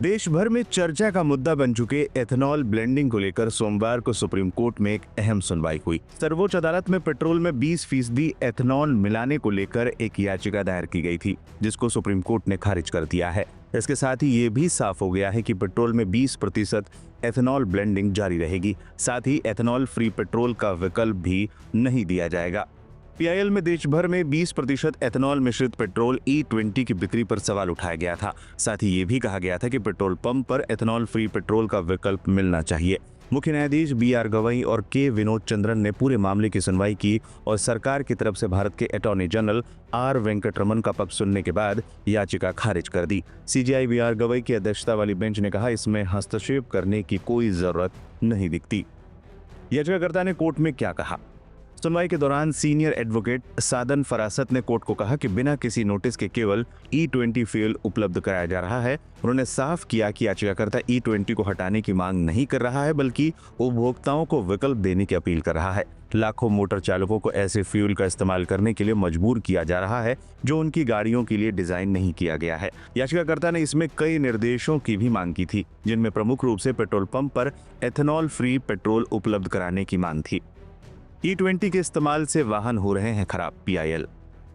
देश भर में चर्चा का मुद्दा बन चुके एथेनॉल ब्लेंडिंग को लेकर सोमवार को सुप्रीम कोर्ट में एक अहम सुनवाई हुई। सर्वोच्च अदालत में पेट्रोल में 20% एथेनॉल मिलाने को लेकर एक याचिका दायर की गई थी, जिसको सुप्रीम कोर्ट ने खारिज कर दिया है। इसके साथ ही ये भी साफ हो गया है कि पेट्रोल में 20% एथेनॉल ब्लेंडिंग जारी रहेगी। साथ ही एथेनॉल फ्री पेट्रोल का विकल्प भी नहीं दिया जाएगा। पीआईएल में देश भर में 20% एथेनॉल मिश्रित पेट्रोल E20 की बिक्री पर सवाल उठाया गया था। साथ ही ये भी कहा गया था कि पेट्रोल पंप पर एथेनॉल फ्री पेट्रोल का विकल्प मिलना चाहिए। मुख्य न्यायाधीश BR गवई और K विनोद चंद्रन ने पूरे मामले की सुनवाई की और सरकार की तरफ से भारत के अटॉर्नी जनरल R वेंकटरमन का पक्ष सुनने के बाद याचिका खारिज कर दी। CJI BR गवई की अध्यक्षता वाली बेंच ने कहा, इसमें हस्तक्षेप करने की कोई जरूरत नहीं दिखती। याचिकाकर्ता ने कोर्ट में क्या कहा? सुनवाई के दौरान सीनियर एडवोकेट सादन फरासत ने कोर्ट को कहा कि बिना किसी नोटिस के केवल E20 फ्यूल उपलब्ध कराया जा रहा है। उन्होंने साफ किया कि याचिकाकर्ता E20 को हटाने की मांग नहीं कर रहा है, बल्कि उपभोक्ताओं को विकल्प देने की अपील कर रहा है। लाखों मोटर चालकों को ऐसे फ्यूल का इस्तेमाल करने के लिए मजबूर किया जा रहा है, जो उनकी गाड़ियों के लिए डिजाइन नहीं किया गया है। याचिकाकर्ता ने इसमें कई निर्देशों की भी मांग की थी, जिनमें प्रमुख रूप से पेट्रोल पंप पर एथेनॉल फ्री पेट्रोल उपलब्ध कराने की मांग थी। E20 के इस्तेमाल से वाहन हो रहे हैं खराब। PIL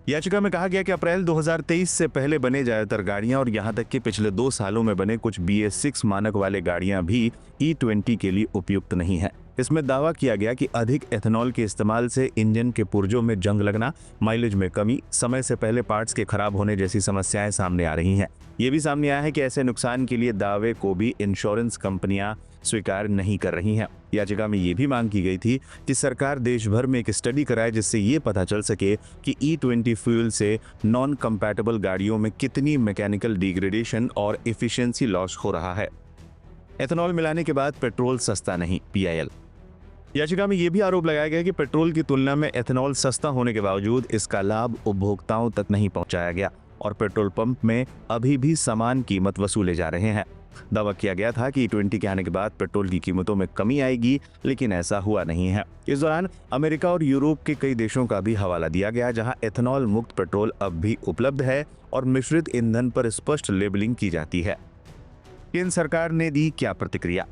याचिका में कहा गया कि अप्रैल 2023 से पहले बने ज्यादातर गाड़ियां और यहां तक कि पिछले 2 सालों में बने कुछ BS6 मानक वाले गाड़ियां भी E20 के लिए उपयुक्त नहीं है। इसमें दावा किया गया कि अधिक एथेनॉल के इस्तेमाल से इंजन के पुर्जों में जंग लगना, माइलेज में कमी, समय से पहले पार्ट्स के खराब होने जैसी समस्याएं सामने आ रही हैं। ये भी सामने आया है कि ऐसे नुकसान के लिए दावे को भी इंश्योरेंस कंपनियां स्वीकार नहीं कर रही हैं। याचिका में ये भी मांग की गई थी कि सरकार देश भर में एक स्टडी कराए, जिससे ये पता चल सके कि E20 फ्यूल से नॉन कंपैटिबल गाड़ियों में कितनी मैकेनिकल डिग्रेडेशन और एफिशिएंसी लॉस हो रहा है। एथेनॉल मिलाने के बाद पेट्रोल सस्ता नहीं। PIL याचिका में यह भी आरोप लगाया गया कि पेट्रोल की तुलना में एथेनॉल सस्ता होने के बावजूद इसका लाभ उपभोक्ताओं तक नहीं पहुंचाया गया और पेट्रोल पंप में अभी भी समान कीमत वसूले जा रहे हैं। दावा किया गया था कि E20 के आने के बाद पेट्रोल की कीमतों में कमी आएगी, लेकिन ऐसा हुआ नहीं है। इस दौरान अमेरिका और यूरोप के कई देशों का भी हवाला दिया गया, जहां एथेनॉल मुक्त पेट्रोल अब भी उपलब्ध है और मिश्रित ईंधन पर स्पष्ट लेबलिंग की जाती है। केंद्र सरकार ने दी क्या प्रतिक्रिया?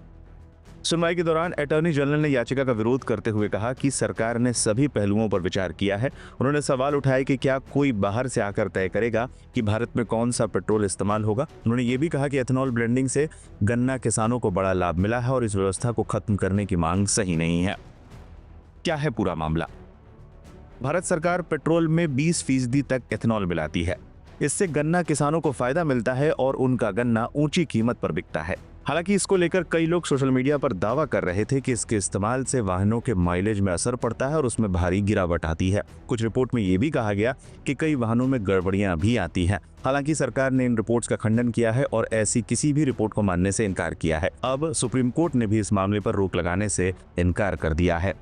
सुनवाई के दौरान अटॉर्नी जनरल ने याचिका का विरोध करते हुए कहा कि सरकार ने सभी पहलुओं पर विचार किया है। उन्होंने सवाल उठाया कि क्या कोई बाहर से आकर तय करेगा कि भारत में कौन सा पेट्रोल इस्तेमाल होगा। उन्होंने ये भी कहा कि एथेनॉल ब्लेंडिंग से गन्ना किसानों को बड़ा लाभ मिला है और इस व्यवस्था को खत्म करने की मांग सही नहीं है। क्या है पूरा मामला? भारत सरकार पेट्रोल में 20% तक एथेनॉल मिलाती है। इससे गन्ना किसानों को फायदा मिलता है और उनका गन्ना ऊंची कीमत पर बिकता है। हालांकि इसको लेकर कई लोग सोशल मीडिया पर दावा कर रहे थे कि इसके इस्तेमाल से वाहनों के माइलेज में असर पड़ता है और उसमें भारी गिरावट आती है। कुछ रिपोर्ट में ये भी कहा गया कि कई वाहनों में गड़बड़ियां भी आती हैं। हालांकि सरकार ने इन रिपोर्ट्स का खंडन किया है और ऐसी किसी भी रिपोर्ट को मानने से इनकार किया है। अब सुप्रीम कोर्ट ने भी इस मामले पर रोक लगाने से इनकार कर दिया है।